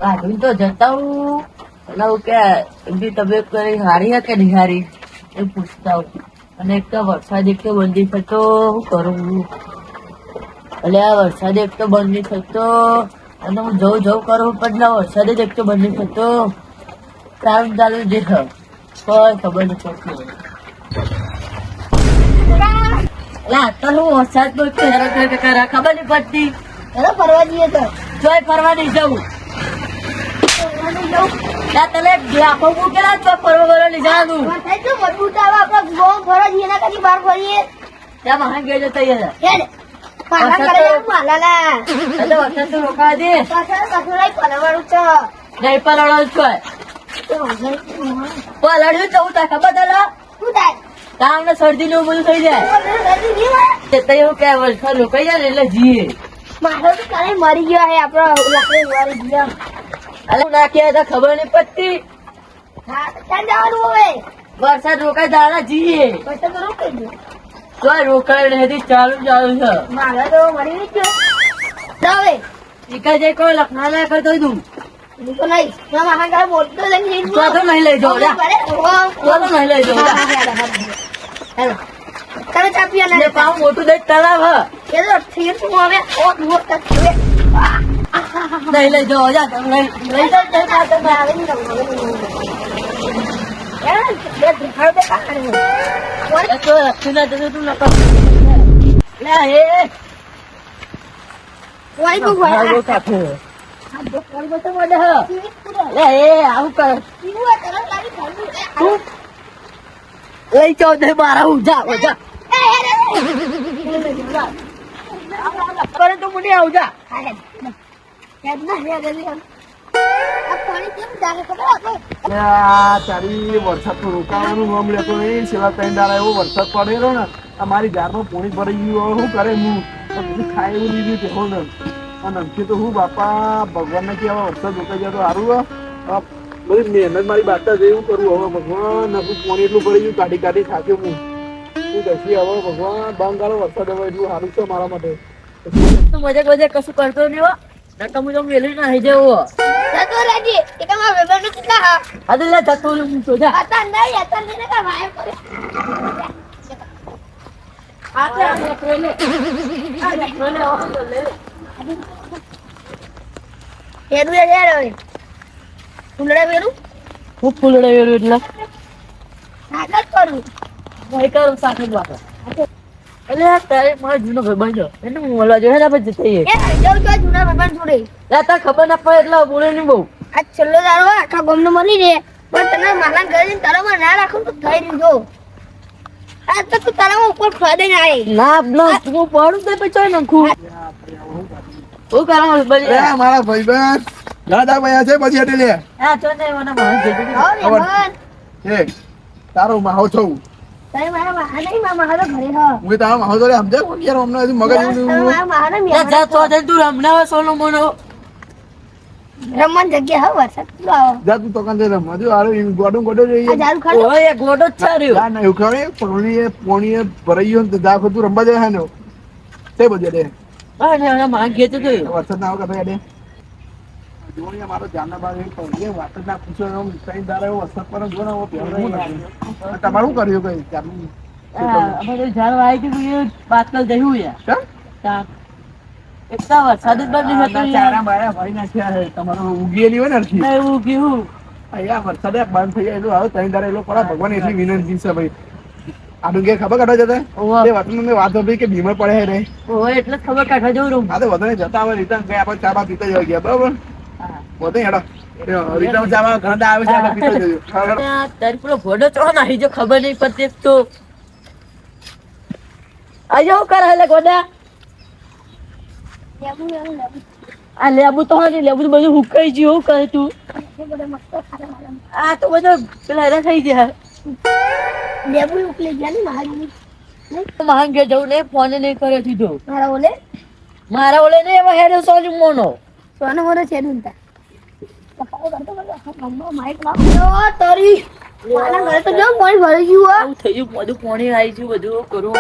કાઢી તો જતા હું અને હું કે એમની તબિયત કરી હારી હે કે નહીં હારી એ પૂછતા હું. અને એક તો વરસાદ એક તો બંધ નહીં થતો શું કરું હું? એટલે આ વરસાદ એક તો બંધ નહીં થતો અને હું જવું કરું પણ ના વરસાદ જ એક તો બંધ નહીં થતો. ચાલુ જે કોઈ ખબર નહીં પડતી. એટલે હું વરસાદ ખબર નહીં પડતી. ફરવા જઈએ તો ચોય ફરવા નહીં જવું. તને આખો મૂકેલા ચોય ફરવા નહીં જવાનું. મજબૂત આવે આપડે ફરવા જઈએ એના કદી બહાર ફરીએ ત્યાં મહાન ગયો જતો વરસાદ તો રોકા દે નહીં પલળવાનું ચોય પલળ્યું જવું થાય ખબર તને તામને શરદી ને એવું બધું થઈ જાય એવું કે વરસાદ રોકાઈ જાય ને એટલે જીએ મારો તો કાલે મરી ગયો હે આપડો લાકડી મરી ગયો. અરે નાખ્યા તો ખબર નહીં પડતી. ક્યાં જવાનું હવે? વરસાદ રોકાય દાડા જીએ વરસાદ તો રોકાઈ ગયો. ચોય રોકાય નથી ચાલુ છે. મારો તો મરી નહીં ગયો. હવે શીખા જાય કોઈ લખના ના કરતો તું હું તો નહીં મહાન બોલતો નહીં તો નહીં લઈ જાઉં નહીં લઈ જાઉં તમે ચા પીવા ના પાવ મોટું દઈ તળાવ એ તો ઠીક હું હવે નહીં લઈ જાઓ જા લઈ આવે નહીં તું નકર લે એ વાઈ કો આવું કાઠે લે એ આવું કર લઈ જાઓ દે મારા હું જા કરે તો મને આવું જા તારી વરસાદ તો રોકાવાનું નામ લેતો નહીં. છેલ્લા 3 દાડા એવો વરસાદ પડેલો ને અમારી જારમાં પોણી ભરાઈ ગયું. શું કરે હું બધું ખાય એવું લીધું તેવો ને નમકી તો હું બાપા ભગવાનને કે હવે વરસાદ રોકાઈ જાય તો સારું. બધી મહેનત મારી બાતા જેવું કરું હવે ભગવાન પોણી એટલું ભરી ગયું કાઢી થાક્યો હું. શું કશી હવે ભગવાન બંગાળો વરસાદ હવે એટલું સારું છે મારા માટે. મજાક કશું કરતો નહીં હો નકર હું તો મેલી નાહી જવો જતો રહેજે એ તમારા વેબર નું કેટલા હા અરે લે જતો હું તો જા હતા ને કા વાય કરે એનું એ યાર હવે ફૂલડા વેરું હું ફૂલડે વેરું એટલે આગળ કરું ભાઈ કરું સાથે જ વાત એટલે તારે મારો જૂનો ભાઈ બન્યો એને હું મળવા જોઈએ ને પછી જઈએ એ જાવ તો જૂના બાબા જોડે તાર ખબર ના પડે એટલે બોલે નહીં બહુ આ છેલ્લો દારો આખા ગામનો મળી રે પણ તને માલા ઘરે જઈને તારામાં ના રાખું તો થઈ રહ્યું જો આ તો તું તારામાં ઉપર ખોદે ને આય ના હું પડું તો પછી નાખું હું કરાવું બધી મારા ભાઈબંધ દાદા ભાઈ છે પછી એટલે લે હા ચો ને મને માર જેડી હો રે મન એ તારો માહો છું તને મારા મહા નહીં મારા મહા તો ઘરે હા હું તારો માહો તો સમજે કોણ યાર અમને હજી મગજ મારા મહા ને જા તો તું રમના સોનો મોનો રમણ જગ્યા હા વરસાદ લો આવો જા તું તો કાંદે રમ હજુ આરો ગોડું ગોડો આ જોઈએ જારું ખાડો ઓય ગોડો જ છાર્યો જા ના એવું કરે પોણીએ ભરાઈ ગયો ને જા તું રમવા જાય હે ને તે બધે દે અને મને માંગ ગેતો તો વરસાદ ના આવે કદાચ દે જોયા મારો જાના બાર એ પગે વાત જ ના પૂછો એમ કઈ દાડા એવો વરસાદ પર જો ને તમારું કર્યું કઈ ચાલુ અમારે ઝાડ વાઈ ગયું એ પાતલ જયું યાર તા એટલા વરસાદ જ બંધ હતો ચારા બારા ભાઈ નાખ્યા છે તમારો ઉગેલી હોય ને અરથી એવું કેવું અહીંયા વરસાદ બંધ થઈ જાય એટલું હવે ત્રણ દાડા એટલો પડા ભગવાન એટલી વિનંતી છે ભાઈ આનું કે ખબર કાઢવા જતા એ વાત મેં વાત હતી કે બીમાર પડે હે રે ઓય એટલે જ ખબર કાઢવા જવું રહું હા તો વધારે જતા હવે રિટર્ન ગયા આપણે ચા બા પીતા જવા ગયા બરાબર વધે હેડો રિટર્ન ચા બા ઘણા આવે છે આપણે પીતા જજો તારી પેલો ઘોડો ચો નાહી જો ખબર નહીં પડતી તો આજો કરે એટલે ગોડા આ લેબુ તો હોય લેબુ તો બધું હુકાઈ ગયું હું કરે તું આ તો બધું પેલા હેરા થઈ ગયા લેબુ ઉકલે ગયા ને મહાજી માંગ ગયા જવું નહીં ફોન નહીં કરે દીધો મારા ઓલે ને એવા હેડો સોલી મોનો સોનો મોનો છે દુંતા માઈક લાવો તારી મારા ઘરે તો જો પાણી ભરી ગયું આવું થયું બધું પાણી આવી ગયું બધું કરું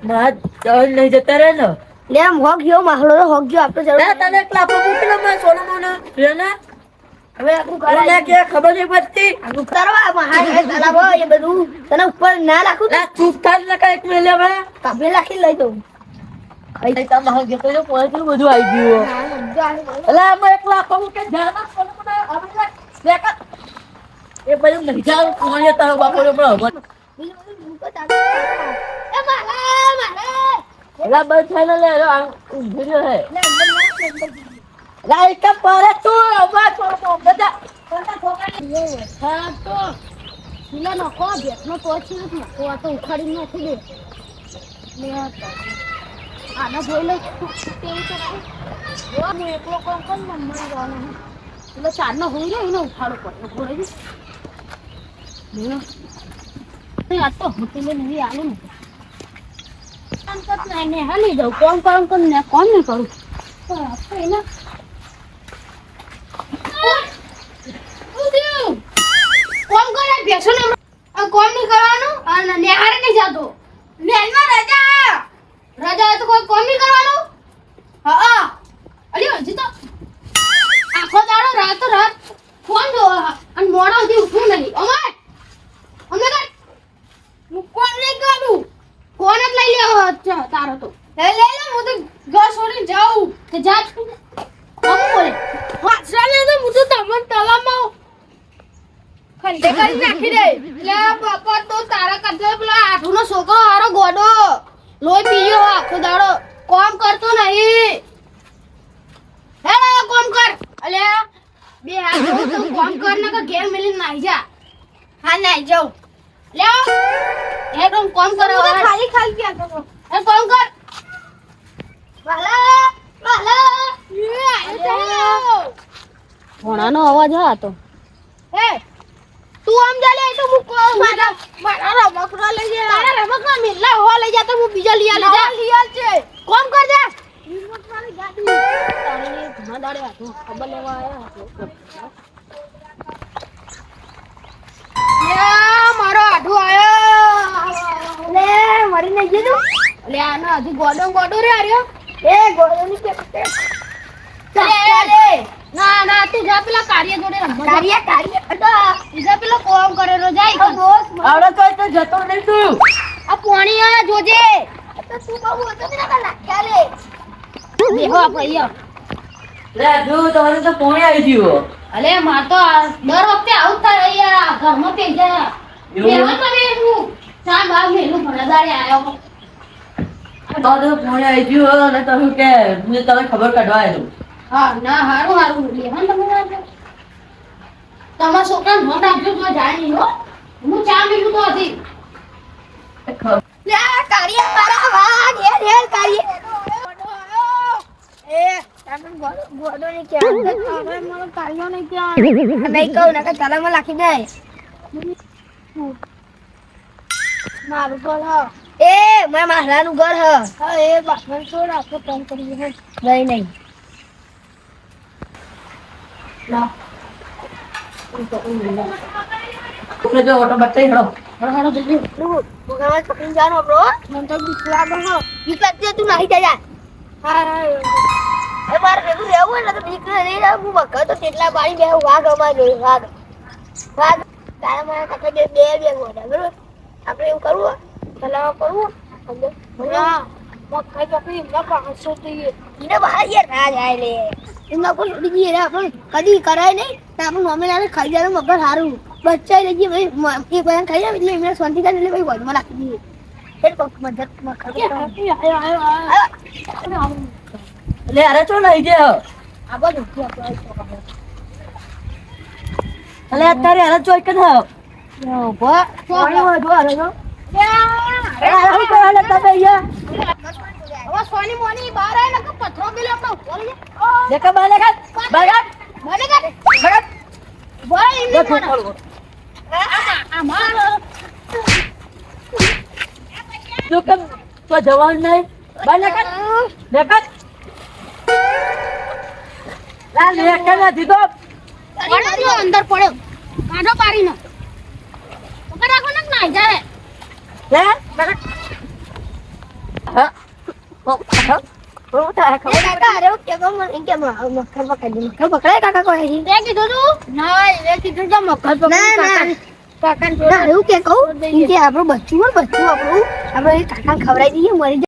મારા ચણ નહીં જતા રહે ને લે આમ હોગ ગયો માહડો હોગ ગયો આપણે તને ક્લાપો મૂકેલો મેં સોનો મોનો રેને હવે આખું અરે કરાય કે ખબર નહીં પડતી આખું કરવા મહાન તલાવ એ બધું તને ઉપર ના રાખું લા ચૂપ થાજ લકા એક મેલે હવે કાપે રાખી લઈ દઉં ખાઈ તા બહાર જતો જો પોઈન્ટ બધું આવી ગયું અલા આમાં એક લાખ કહું કે જાના કોને મને આપણે લેકા એ બધું નહીં જાવ કોણે તારો બાપોને પણ હવે અલા બસ થાય ને લે આ ઊંઘી રહ્યો હે લા એક પારે તું અવા છોડો બધા કોના છોકરાને હા તો પેલા નખો ભેટનો તો છે નખો આ તો ઉખાડી નાખી દે લે આના જોઈ લે કેવું કરાય જો હું એકલો કોણ કોણ મમ્મી જવાનો એટલે ચારનો હોઈ રે એને ઉખાડો પડે ઘોડે લે આ તો હોટેલે નહીં આલે ને કામ કરતા ને હાલી જાઉં કોણ કોણ કોણ ને કોણ નહીં કરું તો આપણે કોમ કરે બેસો ને કોમ નહીં કરવાનું અને નેહારે નહીં જાતો નેહમાં રજા હોય તો કોઈ કોમ નહીં કરવાનું હા અલી હજી તો આખો દાડો રાત ફોન જોવા અને મોડા સુધી ઉઠવું નહીં અમે કર હું કોમ નહીં કરું ફોન જ લઈ લેવો તારો તો લે લે હું તો ઘર છોડીને જાઉં કે જા કોમ બોલે વાસરાને તો હું તો તમને તલામાં ખંડે કરી નાખી દે લે બાપા તો તારા કરતો પેલો આઠુનો છોકરો હારો ગોડો લોહી પીયો આખો દાડો કોમ કરતો નહીં હેલો કોમ કર અલે બે હાથ તો કોમ કર ને કે ગેમ મેલી નાઈ જા હા નાઈ જાઉં લે એકદમ કોમ કરો ખાલી ખાલી ક્યાં કરો એ કોમ કર વાલા વાલા એ આયો ભણાનો અવાજ આ તો હે તું આમ જા લે તો હું મારા રમકડા લઈ જા તારા રમકડા મિલ્લા હો લઈ જા તો હું બીજા લઈ લે જા લઈ આલ છે કોમ કર જા રમકડાની ગાડી તારે ઘણા દાડે આતો ખબર લેવા આયા મારો આઢો આયો લે મરી નઈ ગયું લે આનો હજુ ગોડો રે આર્યો એ ગોડો ની કે લે ના ના તું જા પેલા કાર્ય જોડે રમવા કાર્ય જા પેલો કોમ કરેલો જાય આવડે તો જતો નહીં તું આ પોણી આ જોજે તો તું બહુ હતો કે ના નાખ્યા લે દેખો ભૈયા લે જો તમારે તો પોણી આવી ગયો અલે માર તો દર વખતે આવું થાય યાર ઘરમાં પે જાય એમાં તમે હું ચા બાર મેલું ભણદારે આયો તો પોણી આવી ગયો અને તમે કે મને તમે ખબર કાઢવા આવ્યો હા ના હારું લેહન તમે તમારા છોકરાને નોટ આપજો તો જાય નહીં હો હું ચા મેલું તો હતી લે કાર્ય મારા વાગ હે કાર્ય એ તમે ગોડો ને કે હવે મારો કાર્ય ને કે નહીં કહું ને કે તલામાં લાખી દે મારું ઘર હ એ મારાનું ઘર હ હા એ બાપન છોડ આપણે કામ કરીએ હે નહીં ના तुमने जो ऑटो बत्ती हड़ो હળો જલ્દી ભગવાન પકડી જાનો બ્રો મને તો બીક લાગે હો બીક લાગતી તું નહીં જા હા એ મારે ભેગું રહેવું ને તો બીક નહીં રહે હું વખત તો કેટલા પાણી બે વાઘ અમાર જોયું વાઘ તારા મારા કાકા બે ગોડા બરોબર આપણે એવું કરવું તલાવ કરવું હા મકાઈ પકડી એમના 500 જોઈએ એને બહાર યાર ના જાય લે એમના કોઈ છોડી દઈએ રે આપણે કદી કરાય નહીં તો આપણે મમ્મીને ખાઈ જાય મગર સારું બચ્ચા લઈ જઈએ ભાઈ એ બયાન ખાઈ જાય એટલે એમને શાંતિ કરે એટલે ભાઈ વધમાં રાખી દઈએ એટલે પગ મદદ માં ખબર એટલે અરે ચો નહીં જે આ બધું આપણે એટલે અત્યારે અરે ચોઈ કે થાવ ભા પાણી વધો અરે જો અરે હું કરવાને તમે અહીંયા હવે સોની મોની બહાર આવે ને કે પથરો પેલે આપણે ઉપર લઈ દેખા બાલે કાટ મને કાઢ ભાઈ ઇને મોનો આમાં તું કેમ તો જવાન નહીં બાલે કાટ દેખાત લા લેકે નથી તો પડ્યો અંદર પડ્યો કાઢો પાડીને પકડ રાખો ને નાઈ જાય હે હા આપણું તારે ખબર એ કાકા અરે કે કહો મને કે મક્ખર પકડી મક્ખર પકડાય કાકા કોઈ તે કીધું તું ના એ કીધું તો મક્ખર પકડી કાકા કાકા એવું કે કહું કે આપણું બચ્ચું આપણું આપણે કાકા ખવડાવી દઈએ મરી